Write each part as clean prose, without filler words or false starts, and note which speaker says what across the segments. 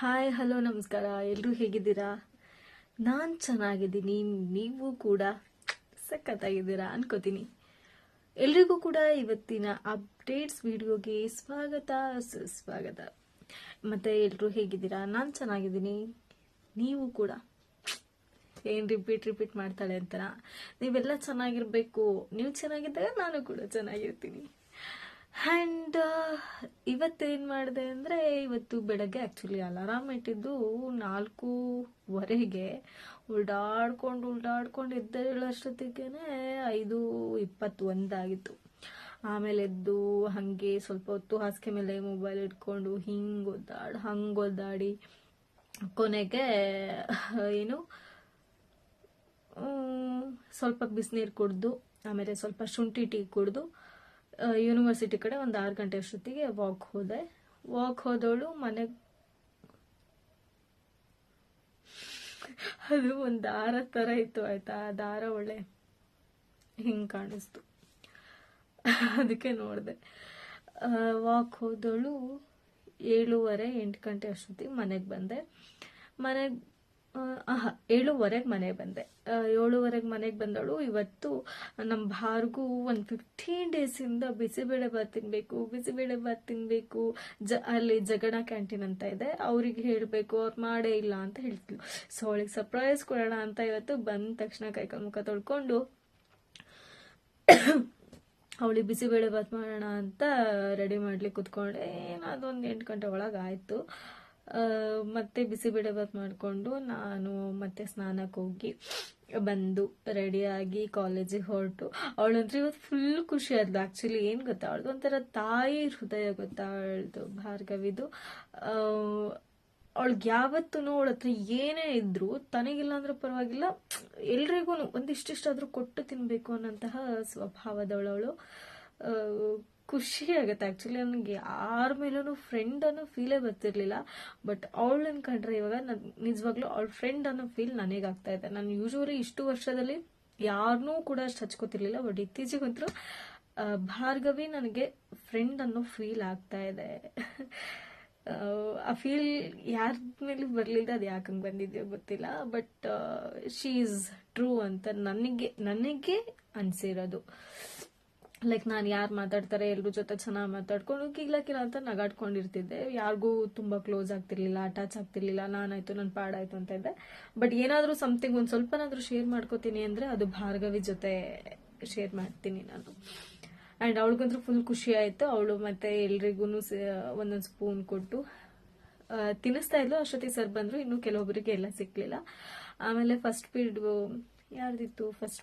Speaker 1: Hi hello ನಮಸ್ಕಾರ. ಎಲ್ಲರೂ ಹೇಗಿದ್ದೀರಾ? ನಾನು ಚೆನ್ನಾಗಿದ್ದೀನಿ. ನೀವು ಕೂಡ ಸಖತ್ತಾಗಿದ್ದೀರಾ ಅನ್ಕೋತೀನಿ. ಎಲ್ರಿಗೂ ಕೂಡ ಇವತ್ತಿನ ಅಪ್ಡೇಟ್ಸ್ ವಿಡಿಯೋಗೆ ಸ್ವಾಗತ ಸುಸ್ವಾಗತ. ಮತ್ತೆ ಎಲ್ಲರೂ ಹೇಗಿದ್ದೀರಾ? ನಾನು ಚೆನ್ನಾಗಿದ್ದೀನಿ. ನೀವು ಕೂಡ ಏನು ರಿಪೀಟ್ ಮಾಡ್ತಾಳೆ ಅಂತನಾ? ನೀವೆಲ್ಲ ಚೆನ್ನಾಗಿರ್ಬೇಕು. ನೀವು ಚೆನ್ನಾಗಿದ್ದಾಗ ನಾನು ಕೂಡ ಚೆನ್ನಾಗಿರ್ತೀನಿ. ಆ್ಯಂಡ್ ಇವತ್ತೇನು ಮಾಡಿದೆ ಅಂದರೆ, ಇವತ್ತು ಬೆಳಗ್ಗೆ ಆ್ಯಕ್ಚುಲಿ ಅಲಾರಾಮ್ ಇಟ್ಟಿದ್ದು 4:15. ಉಲ್ಟಾಡ್ಕೊಂಡು ಎದ್ದೇಳೋಷ್ಟೊತ್ತಿಗೆ 5:21 ಆಮೇಲೆ ಎದ್ದು ಹಾಗೆ ಸ್ವಲ್ಪ ಹೊತ್ತು ಹಾಸಿಗೆ ಮೇಲೆ ಮೊಬೈಲ್ ಇಟ್ಕೊಂಡು ಹಂಗೆ ಒದ್ದಾಡಿ ಕೊನೆಗೆ ಸ್ವಲ್ಪ ಬಿಸಿನೀರು ಕುಡಿದು ಆಮೇಲೆ ಸ್ವಲ್ಪ ಶುಂಠಿ ಟೀ ಕುಡಿದು ಯೂನಿವರ್ಸಿಟಿ ಕಡೆ ಒಂದು 6 ಗಂಟೆ ಅಷ್ಟೊತ್ತಿಗೆ ವಾಕ್ ಹೋದವಳು ಮನೆಗೆ. ಅದು ಒಂದು ದಾರ ಥರ ಇತ್ತು ಆಯ್ತಾ. ಆ ದಾರ ಒಳ್ಳೆ ಹಿಂಗೆ ಕಾಣಿಸ್ತು, ಅದಕ್ಕೆ ನೋಡಿದೆ. ವಾಕ್ ಹೋದವಳು 7:30-8 ಗಂಟೆ ಅಷ್ಟೊತ್ತಿಗೆ ಮನೆಗೆ ಬಂದೆ. 7:15 ಮನೆಗೆ ಬಂದೆ. 7:15 ಮನೆಗೆ ಬಂದವಳು ಇವತ್ತು ನಮ್ಮ ಭಾರ್ಗೂ ಒಂದು 15 ಡೇಸಿಂದ ಬಿಸಿಬೇಳೆ ಬಾತ್ ತಿನ್ಬೇಕು ಅಲ್ಲಿ ಜಗಣ ಕ್ಯಾಂಟೀನ್ ಅಂತ ಇದೆ, ಅವ್ರಿಗೆ ಹೇಳಬೇಕು, ಅವ್ರು ಮಾಡೇ ಇಲ್ಲ ಅಂತ ಹೇಳ್ತಿದ್ಲು. ಸೊ ಅವಳಿಗೆ ಸರ್ಪ್ರೈಸ್ ಕೊಡೋಣ ಅಂತ ಇವತ್ತು ಬಂದ ತಕ್ಷಣ ಕೈಕಾಲು ಮುಖ ತೊಳ್ಕೊಂಡು ಅವಳಿಗೆ ಬಿಸಿಬೇಳೆ ಬಾತ್ ಮಾಡೋಣ ಅಂತ ರೆಡಿ ಮಾಡ್ಲಿಕ್ಕೆ ಕುತ್ಕೊಂಡೆ. ಅದೊಂದು 8 ಗಂಟೆ ಒಳಗೆ ಆಯಿತು. ಮತ್ತೆ ಬಿಸಿಬೇಳೆ ಬಾತ್ ಮಾಡಿಕೊಂಡು ನಾನು ಮತ್ತೆ ಸ್ನಾನಕ್ಕೆ ಹೋಗಿ ಬಂದು ರೆಡಿಯಾಗಿ ಕಾಲೇಜಿಗೆ ಹೊರಟು. ಅವಳಂದ್ರೆ ಇವತ್ತು ಫುಲ್ ಖುಷಿ ಆದ್ಲು. ಆ್ಯಕ್ಚುಲಿ ಏನು ಗೊತ್ತಾ, ಅವಳದು ಒಂಥರ ತಾಯಿ ಹೃದಯ ಗೊತ್ತಾ ಅವಳದು, ಭಾರ್ಗವಿದು. ಅವಳಿಗೆ ಯಾವತ್ತೂ ಅವಳ ಹತ್ರ ಏನೇ ಇದ್ರು ತನಗಿಲ್ಲ ಅಂದ್ರೆ ಪರವಾಗಿಲ್ಲ, ಎಲ್ರಿಗೂ ಒಂದಿಷ್ಟಿಷ್ಟಾದ್ರೂ ಕೊಟ್ಟು ತಿನ್ಬೇಕು ಅನ್ನೋಂತಹ ಸ್ವಭಾವದವಳವಳು. ಖುಷಿ ಆಗುತ್ತೆ ಆ್ಯಕ್ಚುಲಿ. ನನಗೆ ಯಾರ ಮೇಲೂ ಫ್ರೆಂಡ್ ಅನ್ನೋ ಫೀಲೇ ಬರ್ತಿರ್ಲಿಲ್ಲ, ಬಟ್ ಅವಳನ್ನ ಕಂಡ್ರೆ ಇವಾಗ ನಿಜವಾಗ್ಲೂ ಅವಳ ಫ್ರೆಂಡ್ ಅನ್ನೋ ಫೀಲ್ ನನಗಾಗ್ತಾ ಇದೆ. ನಾನು ಯೂಶುವಲಿ ಇಷ್ಟು ವರ್ಷದಲ್ಲಿ ಯಾರನ್ನೂ ಕೂಡ ಅಷ್ಟು ಹಚ್ಕೋತಿರ್ಲಿಲ್ಲ, ಬಟ್ ಇತ್ತೀಚೆಗಂತೂ ಭಾರ್ಗವಿ ನನಗೆ ಫ್ರೆಂಡ್ ಅನ್ನೋ ಫೀಲ್ ಆಗ್ತಾ ಇದೆ. ಆ ಫೀಲ್ ಯಾರ ಮೇಲೆ ಬರಲಿಲ್ಲ, ಅದು ಯಾಕಂಗೆ ಬಂದಿದೆಯೋ ಗೊತ್ತಿಲ್ಲ, ಬಟ್ ಶೀ ಈಸ್ ಟ್ರೂ ಅಂತ ನನಗೆ ಅನಿಸಿರೋದು. ಲೈಕ್ ನಾನು ಯಾರು ಮಾತಾಡ್ತಾರೆ ಎಲ್ರ ಜೊತೆ ಚೆನ್ನಾಗಿ ಮಾತಾಡ್ಕೊಂಡು ಕಿಲ ಅಂತ ನಗಾಡ್ಕೊಂಡಿರ್ತಿದ್ದೆ. ಯಾರಿಗೂ ತುಂಬ ಕ್ಲೋಸ್ ಆಗ್ತಿರ್ಲಿಲ್ಲ, ಅಟ್ಯಾಚ್ ಆಗ್ತಿರ್ಲಿಲ್ಲ. ನಾನಾಯ್ತು ನನ್ನ ಪಾಡಾಯ್ತು ಅಂತ ಇದ್ದೆ. ಬಟ್ ಏನಾದರೂ ಸಮಥಿಂಗ್ ಒಂದು ಸ್ವಲ್ಪನಾದರೂ ಶೇರ್ ಮಾಡ್ಕೋತೀನಿ ಅಂದರೆ ಅದು ಭಾರ್ಗವಿ ಜೊತೆ ಶೇರ್ ಮಾಡ್ತೀನಿ ನಾನು. ಆ್ಯಂಡ್ ಅವಳಿಗಂತೂ ಫುಲ್ ಖುಷಿ ಆಯಿತು. ಅವಳು ಮತ್ತೆ ಎಲ್ರಿಗೂ ಒಂದೊಂದು ಸ್ಪೂನ್ ಕೊಟ್ಟು ತಿನ್ನಿಸ್ತಾ ಇದ್ಲು. ಅಷ್ಟೊತ್ತಿಗೆ ಸರ್ ಬಂದರು. ಇನ್ನು ಕೆಲವೊಬ್ಬರಿಗೆ ಎಲ್ಲ ಸಿಕ್ಕಲಿಲ್ಲ. ಆಮೇಲೆ ಫಸ್ಟ್ ಪೀರಿಯಡ್ ಯಾರ್ದಿತ್ತು? First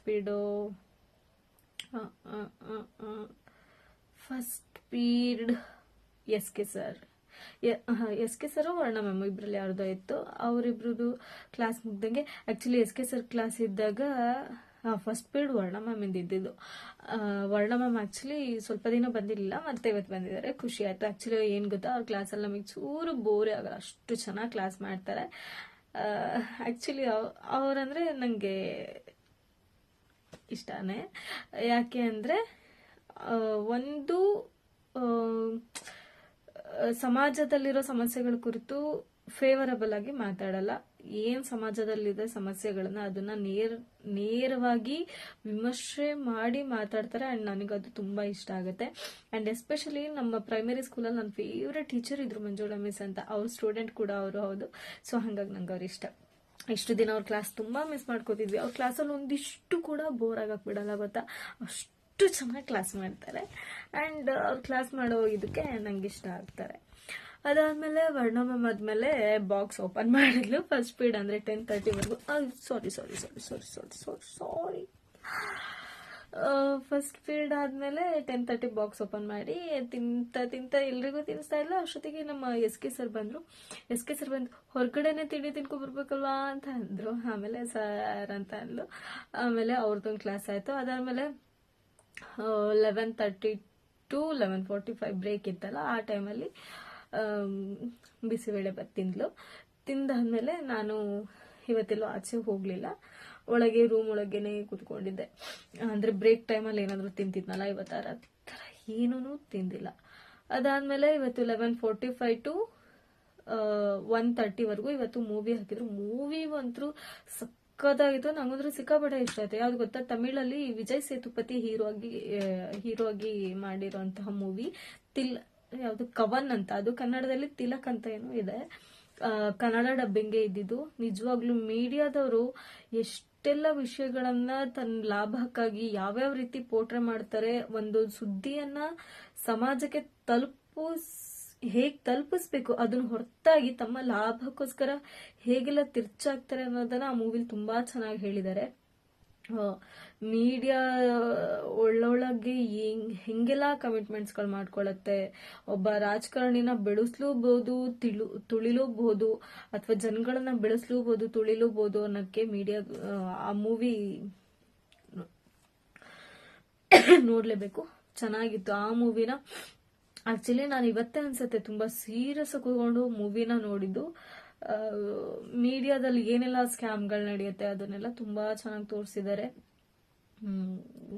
Speaker 1: period S K sir Varna ma'am ಇಬ್ಬರಲ್ಲಿ ಯಾರ್ದೋ ಇತ್ತು. ಅವರಿಬ್ರದ್ದು ಕ್ಲಾಸ್ ಮುಗ್ದಂಗೆ. Actually S K sir class ಇದ್ದಾಗ ಫಸ್ಟ್ ಪೀರಿಯಡ್ ವರ್ಣ ಮ್ಯಾಮ್ ಇದ್ದಿದ್ದು. ವರ್ಣ ಮ್ಯಾಮ್ ಆ್ಯಕ್ಚುಲಿ ಸ್ವಲ್ಪ ದಿನ ಬಂದಿರಲಿಲ್ಲ, ಮತ್ತೆ ಇವತ್ತು ಬಂದಿದ್ದಾರೆ. ಖುಷಿ ಆಯಿತು. ಆ್ಯಕ್ಚುಲಿ ಏನು ಗೊತ್ತಾ, ಅವ್ರ ಕ್ಲಾಸಲ್ಲಿ ನಮಗೆ ಚೂರು ಬೋರೇ ಆಗಲ್ಲ, ಅಷ್ಟು ಚೆನ್ನಾಗಿ ಕ್ಲಾಸ್ ಮಾಡ್ತಾರೆ. ಆ್ಯಕ್ಚುಲಿ ಅವರಂದರೆ ನನಗೆ ಇಷ್ಟನೇ. ಯಾಕೆ ಅಂದರೆ ಒಂದು ಸಮಾಜದಲ್ಲಿರೋ ಸಮಸ್ಯೆಗಳ ಕುರಿತು ಫೇವರಬಲ್ ಆಗಿ ಮಾತಾಡಲ್ಲ. ಏನು ಸಮಾಜದಲ್ಲಿದೆ ಸಮಸ್ಯೆಗಳನ್ನ ಅದನ್ನ ನೇರವಾಗಿ ವಿಮರ್ಶೆ ಮಾಡಿ ಮಾತಾಡ್ತಾರೆ. ಆ್ಯಂಡ್ ನನಗದು ತುಂಬ ಇಷ್ಟ ಆಗುತ್ತೆ. ಆ್ಯಂಡ್ ಎಸ್ಪೆಷಲಿ ನಮ್ಮ ಪ್ರೈಮರಿ ಸ್ಕೂಲಲ್ಲಿ ನನ್ನ ಫೇವ್ರೆಟ್ ಟೀಚರ್ ಇದ್ರು, ಮಂಜುಳಾ ಮಿಸ್ ಅಂತ. ಅವ್ರ ಸ್ಟೂಡೆಂಟ್ ಕೂಡ ಅವರು ಹೌದು. ಸೊ ಹಾಗಾಗಿ ನಂಗೆ ಅವ್ರು ಇಷ್ಟ. ಇಷ್ಟು ದಿನ ಅವ್ರ ಕ್ಲಾಸ್ ತುಂಬ ಮಿಸ್ ಮಾಡ್ಕೋತಿದ್ವಿ. ಅವ್ರ ಕ್ಲಾಸಲ್ಲಿ ಒಂದಿಷ್ಟು ಕೂಡ ಬೋರ್ ಆಗಕ್ಕೆ ಬಿಡಲ್ಲ ಗೊತ್ತಾ, ಅಷ್ಟು ಚೆನ್ನಾಗಿ ಕ್ಲಾಸ್ ಮಾಡ್ತಾರೆ. ಆ್ಯಂಡ್ ಅವ್ರ ಕ್ಲಾಸ್ ಮಾಡೋ ಇದಕ್ಕೆ ನಂಗೆ ಇಷ್ಟ ಆಗ್ತಾರೆ. ಅದಾದಮೇಲೆ ವರ್ಣ ಮ್ಯಾಮ್ ಆದಮೇಲೆ ಬಾಕ್ಸ್ ಓಪನ್ ಮಾಡಿದ್ಲು. ಫಸ್ಟ್ ಪೀರಿಯಡ್ ಅಂದರೆ 10:30ವರೆಗೂ. ಸಾರಿ ಫಸ್ಟ್ ಪೀರಿಯಡ್ ಆದಮೇಲೆ 10:30 ಬಾಕ್ಸ್ ಓಪನ್ ಮಾಡಿ ತಿಂತ ಎಲ್ರಿಗೂ ತಿನ್ನಿಸ್ತಾ ಇಲ್ಲ. ಅಷ್ಟೊತ್ತಿಗೆ ನಮ್ಮ ಎಸ್ ಕೆ ಸರ್ ಬಂದರು. ಹೊರಗಡೆನೆ ತಿಂಡಿ ತಿನ್ಕೊಬರ್ಬೇಕಲ್ವಾ ಅಂತ ಅಂದರು. ಆಮೇಲೆ ಸರ್ ಅಂತ ಅಂದ್ಲು. ಆಮೇಲೆ ಅವ್ರದ್ದೊಂದು ಕ್ಲಾಸ್ ಆಯಿತು. ಅದಾದಮೇಲೆ 11:30 to 11:45 ಬ್ರೇಕ್ ಇತ್ತಲ್ಲ, ಆ ಟೈಮಲ್ಲಿ ಬಿಸಿಬೇಳೆ ಬಾತ್ ತಿಂದಾದ್ಮೇಲೆ ನಾನು ಇವತ್ತೆಲ್ಲೂ ಆಚೆ ಹೋಗಲಿಲ್ಲ. ರೂಮ್ ಒಳಗೇನೆ ಕೂತ್ಕೊಂಡಿದ್ದೆ. ಅಂದರೆ ಬ್ರೇಕ್ ಟೈಮಲ್ಲಿ ಏನಾದರೂ ತಿಂತಿದ್ನಲ್ಲ, ಇವತ್ತು ಆ ಥರ ಏನೂ ತಿಂದಿಲ್ಲ. ಅದಾದಮೇಲೆ ಇವತ್ತು 11:45 to 1:30 ಇವತ್ತು ಮೂವಿ ಹಾಕಿದ್ರು. ಮೂವಿ ಅಂತೂ ಸಕ್ಕತ್ತಾಗಿತ್ತು. ನಂಗಂದ್ರೂ ಸಿಕ್ಕಾಪಟ್ಟೆ ಇಷ್ಟ ಆಯ್ತು. ಯಾವ್ದು ಗೊತ್ತಾ, ತಮಿಳಲ್ಲಿ ವಿಜಯ್ ಸೇತುಪತಿ ಹೀರೋ ಆಗಿ ಮಾಡಿರುವಂತಹ ಮೂವಿ ಯಾವ್ದು ಕವನ್ ಅಂತ. ಅದು ಕನ್ನಡದಲ್ಲಿ ತಿಲಕ್ ಅಂತ ಏನೋ ಇದೆ. ಕನ್ನಡ ಡಬ್ಬಿಂಗೇ ಇದ್ದಿದ್ದು. ನಿಜವಾಗ್ಲೂ ಮೀಡಿಯಾದವರು ಎಷ್ಟೆಲ್ಲ ವಿಷಯಗಳನ್ನ ತನ್ನ ಲಾಭಕ್ಕಾಗಿ ಯಾವ್ಯಾವ ರೀತಿ ಪೋಟ್ರೆ ಮಾಡ್ತಾರೆ, ಒಂದು ಸುದ್ದಿಯನ್ನ ಸಮಾಜಕ್ಕೆ ಹೇಗ್ ತಲುಪಿಸ್ಬೇಕು, ಅದನ್ನ ಹೊರತಾಗಿ ತಮ್ಮ ಲಾಭಕ್ಕೋಸ್ಕರ ಹೇಗೆಲ್ಲ ತಿರ್ಚಾಕ್ತಾರೆ ಅನ್ನೋದನ್ನ ಆ ಮೂವಿಲಿ ತುಂಬಾ ಚೆನ್ನಾಗಿ ಹೇಳಿದ್ದಾರೆ. ಮೀಡಿಯಾ ಒಳ್ಳೊಳಗೆ ಹೆಂಗೆಲ್ಲ ಕಮಿಟ್ಮೆಂಟ್ಸ್ಗಳು ಮಾಡ್ಕೊಳತ್ತೆ, ಒಬ್ಬ ರಾಜಕಾರಣಿನ ಬೆಳೆಸ್ಲೂಬಹುದು, ತುಳಿಲೂಬಹುದು, ಅಥವಾ ಜನಗಳನ್ನ ಬೆಳೆಸ್ಲೂಬಹುದು, ತುಳಿಲೂಬಹುದು ಅನ್ನೋಕ್ಕೆ ಮೀಡಿಯಾ ಆ ಮೂವಿ ನೋಡ್ಲೇಬೇಕು. ಚೆನ್ನಾಗಿತ್ತು ಆ ಮೂವಿನ. ಆಕ್ಚುಲಿ ನಾನು ಇವತ್ತೇ ಅನ್ಸತ್ತೆ ತುಂಬಾ ಸೀರಿಯಸ್ ಕೂತ್ಕೊಂಡು ಮೂವಿನ ನೋಡಿದ್ದು. ಮೀಡಿಯಾದಲ್ಲಿ ಏನೆಲ್ಲ ಸ್ಕ್ಯಾಮ್ಗಳು ನಡೆಯುತ್ತೆ ಅದನ್ನೆಲ್ಲ ತುಂಬಾ ಚೆನ್ನಾಗಿ ತೋರಿಸಿದ್ದಾರೆ.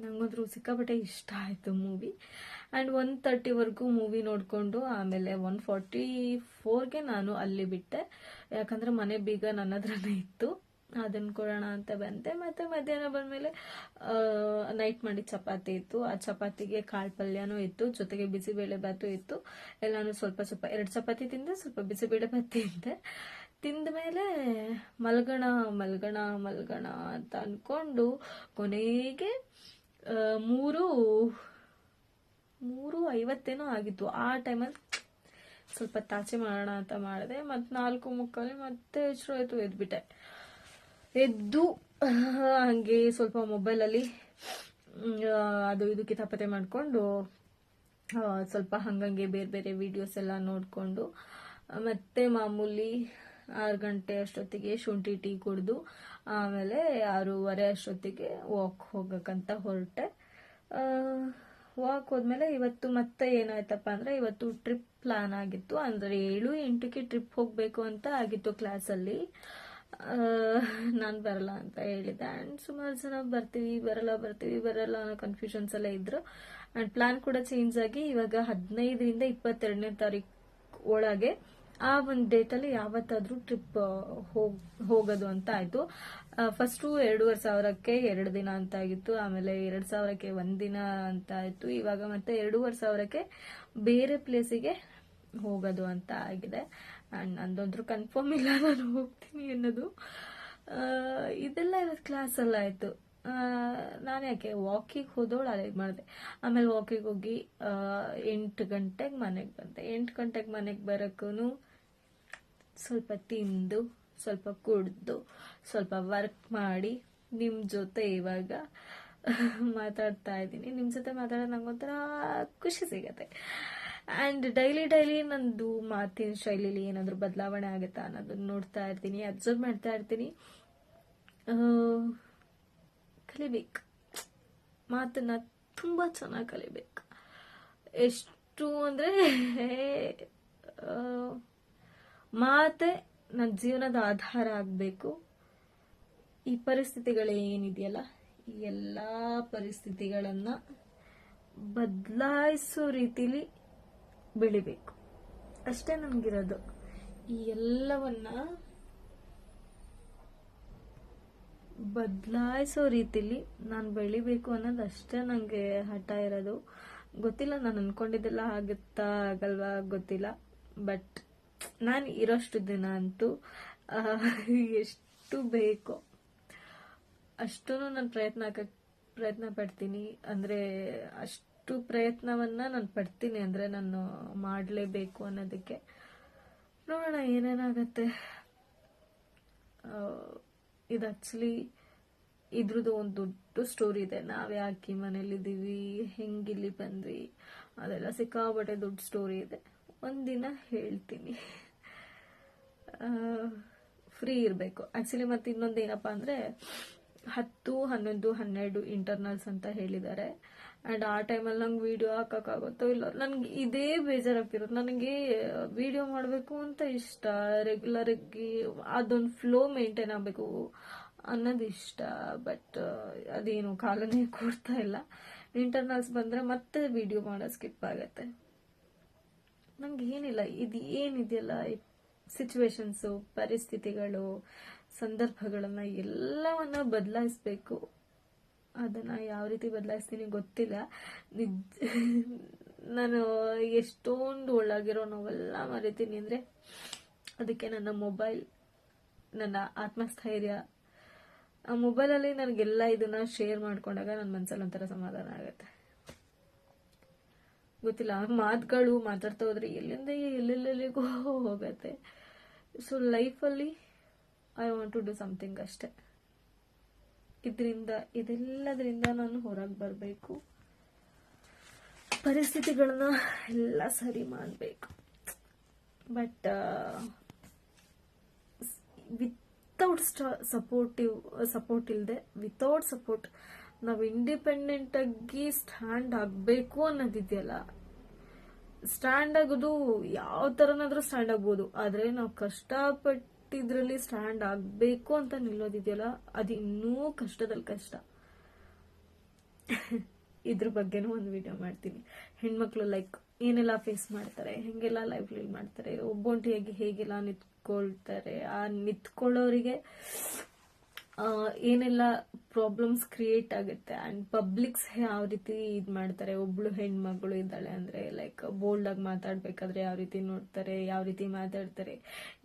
Speaker 1: ನಂಗಂದ್ರೂ ಸಿಕ್ಕಾಪಟ್ಟೆ ಇಷ್ಟ ಆಯ್ತು ಮೂವಿ. ಅಂಡ್ 1:30 ಮೂವಿ ನೋಡ್ಕೊಂಡು ಆಮೇಲೆ 1:44 ನಾನು ಅಲ್ಲಿ ಬಿಟ್ಟೆ. ಯಾಕಂದ್ರೆ ಮನೆ ಬೀಗ ನನ್ನ ಹತ್ರನೇ ಇತ್ತು, ಅದನ್ನ ಕೊಡೋಣ ಅಂತ ಬಂದೆ. ಮತ್ತೆ ಮಧ್ಯಾಹ್ನ ಬಂದ್ಮೇಲೆ ನೈಟ್ ಮಾಡಿ ಚಪಾತಿ ಇತ್ತು. ಆ ಚಪಾತಿಗೆ ಕಾಳು ಪಲ್ಯನೂ ಇತ್ತು, ಜೊತೆಗೆ ಬಿಸಿಬೇಳೆ ಬಾತು ಇತ್ತು. ಎಲ್ಲಾನು ಸ್ವಲ್ಪ 2 ಚಪಾತಿ ತಿಂದೆ, ಸ್ವಲ್ಪ ಬಿಸಿಬೇಳೆ ಬಾತ್ ತಿಂದ ಮೇಲೆ ಮಲ್ಗಣ ಅಂತ ಅನ್ಕೊಂಡು ಕೊನೆಗೆ 3:50 ಆಗಿತ್ತು. ಆ ಟೈಮಲ್ಲಿ ಸ್ವಲ್ಪ ತಾಚೆ ಮಾಡೋಣ ಅಂತ ಮಾಡಿದೆ. ಮತ್ತೆ 4:45 ಮತ್ತೆ ಎಚ್ಚರಾಯ್ತು, ಎದ್ಬಿಟ್ಟೆ. ಎದ್ದು ಹಂಗೆ ಸ್ವಲ್ಪ ಮೊಬೈಲಲ್ಲಿ ಅದು ಇದು ಕಿತಾಪತೆ ಮಾಡ್ಕೊಂಡು ಸ್ವಲ್ಪ ಹಂಗಂಗೆ ಬೇರೆ ಬೇರೆ ವಿಡಿಯೋಸ್ ಎಲ್ಲ ನೋಡ್ಕೊಂಡು ಮತ್ತೆ ಮಾಮೂಲಿ 6 ಗಂಟೆ ಅಷ್ಟೊತ್ತಿಗೆ ಶುಂಠಿ ಟೀ ಕುಡಿದು ಆಮೇಲೆ 6:30 ಅಷ್ಟೊತ್ತಿಗೆ ವಾಕ್ ಹೋಗಕ್ಕಂತ ಹೊರಟೆ. ವಾಕ್ ಹೋದ್ಮೇಲೆ ಇವತ್ತು ಮತ್ತೆ ಏನಾಯ್ತಪ್ಪ ಅಂದ್ರೆ, ಇವತ್ತು ಟ್ರಿಪ್ ಪ್ಲಾನ್ ಆಗಿತ್ತು. ಅಂದ್ರೆ 7-8ಕ್ಕೆ ಟ್ರಿಪ್ ಹೋಗ್ಬೇಕು ಅಂತ ಆಗಿತ್ತು ಕ್ಲಾಸಲ್ಲಿ. ನಾನು ಬರಲ್ಲ ಅಂತ ಹೇಳಿದೆ. ಅಂಡ್ ಸುಮಾರು ಜನ ಬರ್ತೀವಿ ಬರಲ್ಲ ಅನ್ನೋ ಕನ್ಫ್ಯೂಷನ್ಸ್ ಎಲ್ಲ ಇದ್ರು. ಅಂಡ್ ಪ್ಲಾನ್ ಕೂಡ ಚೇಂಜ್ ಆಗಿ ಇವಾಗ 15ರಿಂದ 22ನೇ ತಾರೀಕು ಒಳಗೆ ಆ ಒಂದು ಡೇಟ್ ಅಲ್ಲಿ ಯಾವತ್ತಾದ್ರೂ ಟ್ರಿಪ್ ಹೋಗೋದು ಅಂತ ಆಯ್ತು. ಫಸ್ಟು 2,500ಕ್ಕೆ 2 ದಿನ ಅಂತ ಆಗಿತ್ತು. ಆಮೇಲೆ 2,000ಕ್ಕೆ 1 ದಿನ ಅಂತ ಆಯ್ತು. ಇವಾಗ ಮತ್ತೆ 2,500ಕ್ಕೆ ಬೇರೆ ಪ್ಲೇಸಿಗೆ ಹೋಗೋದು ಅಂತ ಆಗಿದೆ. ಅಂಡ್ ನಂದೊಂದ್ರು ಕನ್ಫರ್ಮ್ ಇಲ್ಲ ನಾನು ಹೋಗ್ತೀನಿ ಅನ್ನೋದು. ಇದೆಲ್ಲ ಇವತ್ತು ಕ್ಲಾಸಲ್ಲಿ ಆಯ್ತು. ನಾನು ಯಾಕೆ ವಾಕಿಗೆ ಹೋದವಳು ಅದೇ ಮಾಡಿದೆ. ಆಮೇಲೆ ವಾಕಿಗೆ ಹೋಗಿ 8 ಗಂಟೆಗೆ ಮನೆಗೆ ಬಂದೆ. 8 ಗಂಟೆಗೆ ಮನೆಗೆ ಬರೋಕ್ಕೂ ಸ್ವಲ್ಪ ತಿಂದು, ಸ್ವಲ್ಪ ಕುಡ್ದು, ಸ್ವಲ್ಪ ವರ್ಕ್ ಮಾಡಿ ನಿಮ್ಮ ಜೊತೆ ಇವಾಗ ಮಾತಾಡ್ತಾ ಇದ್ದೀನಿ. ನಿಮ್ಮ ಜೊತೆ ಮಾತಾಡೋದು ನಂಗೊಂಥರ ಖುಷಿ ಸಿಗತ್ತೆ. ಅಂಡ್ ಡೈಲಿ ನಂದು ಮಾತಿನ ಶೈಲಿಲಿ ಏನಾದರೂ ಬದಲಾವಣೆ ಆಗುತ್ತಾ ಅನ್ನೋದನ್ನ ನೋಡ್ತಾ ಇರ್ತೀನಿ, ಅಬ್ಸರ್ವ್ ಮಾಡ್ತಾ ಇರ್ತೀನಿ. ಕಲಿಬೇಕು, ಮಾತನ್ನ ತುಂಬಾ ಚೆನ್ನಾಗಿ ಕಲಿಬೇಕು. ಎಷ್ಟು ಅಂದ್ರೆ ಮಾತೆ ನನ್ನ ಜೀವನದ ಆಧಾರ ಆಗಬೇಕು. ಈ ಪರಿಸ್ಥಿತಿಗಳೇನಿದೆಯಲ್ಲ, ಈ ಎಲ್ಲ ಪರಿಸ್ಥಿತಿಗಳನ್ನ ಬದಲಾಯಿಸೋ ರೀತಿಲಿ ಬೆಳಿಬೇಕು ಅಷ್ಟೇ ನನ್ಗಿರೋದು. ಈ ಎಲ್ಲವನ್ನ ಬದಲಾಯಿಸೋ ರೀತಿಲಿ ನಾನು ಬೆಳಿಬೇಕು ಅನ್ನೋದು ಅಷ್ಟೇ ನಂಗೆ ಹಠ ಇರೋದು. ಗೊತ್ತಿಲ್ಲ, ನಾನು ಅನ್ಕೊಂಡಿದ್ದೆಲ್ಲ ಆಗುತ್ತಾ ಆಗಲ್ವಾ ಗೊತ್ತಿಲ್ಲ. ಬಟ್ ನಾನು ಇರೋಷ್ಟು ದಿನ ಅಂತೂ ಎಷ್ಟು ಬೇಕೋ ಅಷ್ಟು ನಾನು ಪ್ರಯತ್ನ ಪಡ್ತೀನಿ. ಅಂದ್ರೆ ಅಷ್ಟು ಪ್ರಯತ್ನವನ್ನ ನಾನು ಪಡ್ತೀನಿ. ಅಂದ್ರೆ ನಾನು ಮಾಡಲೇಬೇಕು ಅನ್ನೋದಕ್ಕೆ. ನೋಡೋಣ ಏನೇನಾಗತ್ತೆ. ಇದು ಆಕ್ಚುಲಿ ಇದ್ರದ್ದು ಒಂದು ದೊಡ್ಡ ಸ್ಟೋರಿ ಇದೆ. ನಾವ್ ಯಾಕೆ ಮನೇಲಿದ್ದೀವಿ, ಹೆಂಗಿಲ್ಲಿ ಬಂದ್ವಿ, ಅದೆಲ್ಲ ಸಿಕ್ಕಾಪಟ್ಟೆ ದೊಡ್ಡ ಸ್ಟೋರಿ ಇದೆ. ಒಂದಿನ ಹೇಳ್ತೀನಿ. ಫ್ರೀ ಇರಬೇಕು ಆಕ್ಚುಲಿ. ಮತ್ತೆ ಇನ್ನೊಂದೇನಪ್ಪ ಅಂದ್ರೆ 10, 11, 12 ಇಂಟರ್ನಲ್ಸ್ ಅಂತ ಹೇಳಿದ್ದಾರೆ. ಅಂಡ್ ಆ ಟೈಮಲ್ಲಿ ನಂಗೆ ವಿಡಿಯೋ ಹಾಕಕ್ಕಾಗುತ್ತೋ ಇಲ್ಲ, ನನ್ಗೆ ಇದೇ ಬೇಜಾರಾಗ್ತಿರೋದು. ನನಗೆ ವಿಡಿಯೋ ಮಾಡಬೇಕು ಅಂತ ಇಷ್ಟ, ರೆಗ್ಯುಲರ್ ಆಗಿ ಅದೊಂದು ಫ್ಲೋ ಮೇಂಟೈನ್ ಆಗಬೇಕು ಅನ್ನೋದು ಇಷ್ಟ. ಬಟ್ ಅದೇನು ಕಾಲನೇ ಕೊಡ್ತಾ ಇಲ್ಲ. ಇಂಟರ್ನಲ್ಸ್ ಬಂದ್ರೆ ಮತ್ತೆ ವಿಡಿಯೋ ಮಾಡೋ ಸ್ಕಿಪ್ ಆಗತ್ತೆ. ನಂಗೆ ಏನಿಲ್ಲ, ಇದು ಏನಿದೆಯಲ್ಲ ಸಿಚುವೇಶನ್ಸು, ಪರಿಸ್ಥಿತಿಗಳು, ಸಂದರ್ಭಗಳನ್ನ ಎಲ್ಲವನ್ನ ಬದಲಾಯಿಸ್ಬೇಕು. ಅದನ್ನ ಯಾವ ರೀತಿ ಬದಲಾಯಿಸ್ತೀನಿ ಗೊತ್ತಿಲ್ಲ. ನಾನು ಎಷ್ಟೊಂದು ಒಳಗಿರೋ ನೋವೆಲ್ಲ ಮರಿತೀನಿ ಅಂದ್ರೆ ಅದಕ್ಕೆ ನನ್ನ ಮೊಬೈಲ್, ನನ್ನ ಆತ್ಮಸ್ಥೈರ್ಯ. ಆ ಮೊಬೈಲಲ್ಲಿ ನನಗೆಲ್ಲ ಇದನ್ನ ಶೇರ್ ಮಾಡ್ಕೊಂಡಾಗ ನನ್ನ ಮನಸ್ಸಲ್ಲಿ ಒಂಥರ ಸಮಾಧಾನ ಆಗುತ್ತೆ. ಗೊತ್ತಿಲ್ಲ, ಮಾತುಗಳು ಮಾತಾಡ್ತಾ ಹೋದ್ರೆ ಎಲ್ಲಿಂದ ಎಲ್ಲೆಲ್ಲಿಗೂ ಹೋಗತ್ತೆ. ಸೊ ಲೈಫಲ್ಲಿ I want to do something ಅಷ್ಟೆ. ಇದೆಲ್ಲದರಿಂದ ನಾನು ಹೊರಗೆ ಬರಬೇಕು, ಪರಿಸ್ಥಿತಿಗಳನ್ನ ಎಲ್ಲ ಸರಿ ಮಾಡಬೇಕು. ಬಟ್ ವಿತೌಟ್ ಸಪೋರ್ಟ್ ಇಲ್ಲದೆ, ವಿತೌಟ್ ಸಪೋರ್ಟ್ ನಾವು ಇಂಡಿಪೆಂಡೆಂಟ್ ಆಗಿ ಸ್ಟ್ಯಾಂಡ್ ಆಗಬೇಕು ಅನ್ನೋದಿದೆಯಲ್ಲ, ಸ್ಟ್ಯಾಂಡ್ ಆಗೋದು ಯಾವ ತರನಾದ್ರೂ ಸ್ಟ್ಯಾಂಡ್ ಆಗ್ಬೋದು. ಆದ್ರೆ ನಾವು ಕಷ್ಟಪಟ್ಟಿದ್ರಲ್ಲಿ ಸ್ಟ್ಯಾಂಡ್ ಆಗ್ಬೇಕು ಅಂತ ನಿಲ್ಲೋದಿದೆಯಲ್ಲ, ಅದು ಇನ್ನೂ ಕಷ್ಟದಲ್ಲಿ ಕಷ್ಟ. ಇದ್ರ ಬಗ್ಗೆನೂ ಒಂದು ವಿಡಿಯೋ ಮಾಡ್ತೀನಿ. ಹೆಣ್ಮಕ್ಳು ಲೈಕ್ ಏನೆಲ್ಲ ಫೇಸ್ ಮಾಡ್ತಾರೆ, ಹೆಂಗೆಲ್ಲ ಲೈಫ್ ಲೀಡ್ ಮಾಡ್ತಾರೆ, ಒಬ್ಬೊಂಟಿಯಾಗಿ ಹೇಗೆಲ್ಲ ನಿಂತ್ಕೊಳ್ತಾರೆ, ಆ ನಿಂತ್ಕೊಳ್ಳೋರಿಗೆ ಏನೆಲ್ಲ ಪ್ರಾಬ್ಲಮ್ಸ್ ಕ್ರಿಯೇಟ್ ಆಗುತ್ತೆ, ಅಂಡ್ ಪಬ್ಲಿಕ್ಸ್ ಯಾವ ರೀತಿ ಇದ್ ಮಾಡ್ತಾರೆ. ಒಬ್ಳು ಹೆಣ್ಮಗಳು ಇದ್ದಾಳೆ ಅಂದ್ರೆ ಲೈಕ್ ಬೋಲ್ಡ್ ಆಗಿ ಮಾತಾಡ್ಬೇಕಾದ್ರೆ ಯಾವ ರೀತಿ ನೋಡ್ತಾರೆ, ಯಾವ ರೀತಿ ಮಾತಾಡ್ತಾರೆ,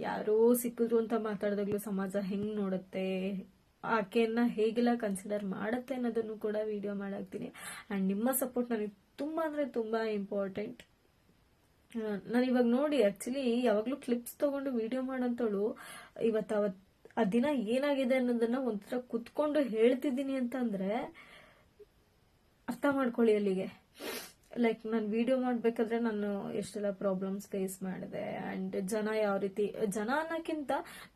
Speaker 1: ಯಾರೋ ಸಿಕ್ಕಿದ್ರು ಅಂತ ಮಾತಾಡಿದಾಗ್ಲೂ ಸಮಾಜ ಹೆಂಗ್ ನೋಡುತ್ತೆ, ಆಕೆಯನ್ನ ಹೇಗೆಲ್ಲ ಕನ್ಸಿಡರ್ ಮಾಡುತ್ತೆ ಅನ್ನೋದನ್ನು ಕೂಡ ವಿಡಿಯೋ ಮಾಡಾಕ್ತೀನಿ. ಅಂಡ್ ನಿಮ್ಮ ಸಪೋರ್ಟ್ ನನಗೆ ತುಂಬಾ ಅಂದ್ರೆ ತುಂಬಾ ಇಂಪಾರ್ಟೆಂಟ್. ನಾನು ಇವಾಗ ನೋಡಿ ಆಕ್ಚುಲಿ ಯಾವಾಗ್ಲೂ ಕ್ಲಿಪ್ಸ್ ತಗೊಂಡು ವಿಡಿಯೋ ಮಾಡೋಂಥವಳು ಅವತ್ತು ಆ ದಿನ ಏನಾಗಿದೆ ಅನ್ನೋದನ್ನ ಒಂಥರ ಕುತ್ಕೊಂಡು ಹೇಳ್ತಿದ್ದೀನಿ ಅಂತಂದ್ರೆ ಅರ್ಥ ಮಾಡ್ಕೊಳ್ಳಿ ಅಲ್ಲಿಗೆ. ಲೈಕ್ ನಾನು ವಿಡಿಯೋ ಮಾಡ್ಬೇಕಾದ್ರೆ ನಾನು ಎಷ್ಟೆಲ್ಲ ಪ್ರಾಬ್ಲಮ್ಸ್ ಫೇಸ್ ಮಾಡಿದೆ, ಅಂಡ್ ಜನ ಯಾವ ರೀತಿ, ಜನ ಅನ್ನೋಕ್ಕಿಂತ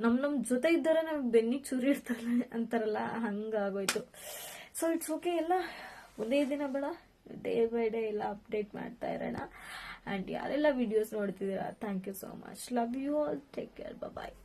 Speaker 1: ನಮ್ ಜೊತೆ ಇದ್ದಾರೆ ನಮ್ಗೆ ಬೆನ್ನಿಗೆ ಚುರಿ ಇರ್ತಾರಲ್ಲ ಅಂತಾರಲ್ಲ, ಹಂಗಾಗೋಯ್ತು. ಸೊ ಇಟ್ಸ್ ಓಕೆ, ಎಲ್ಲ ಒಂದೇ ದಿನ ಬೇಡ, ಡೇ ಬೈ ಡೇ ಎಲ್ಲ ಅಪ್ಡೇಟ್ ಮಾಡ್ತಾ ಇರೋಣ. ಅಂಡ್ ಯಾರೆಲ್ಲ ವಿಡಿಯೋಸ್ ನೋಡ್ತಿದ್ದೀರಾ, thank you so much. Love you all, take care, bye.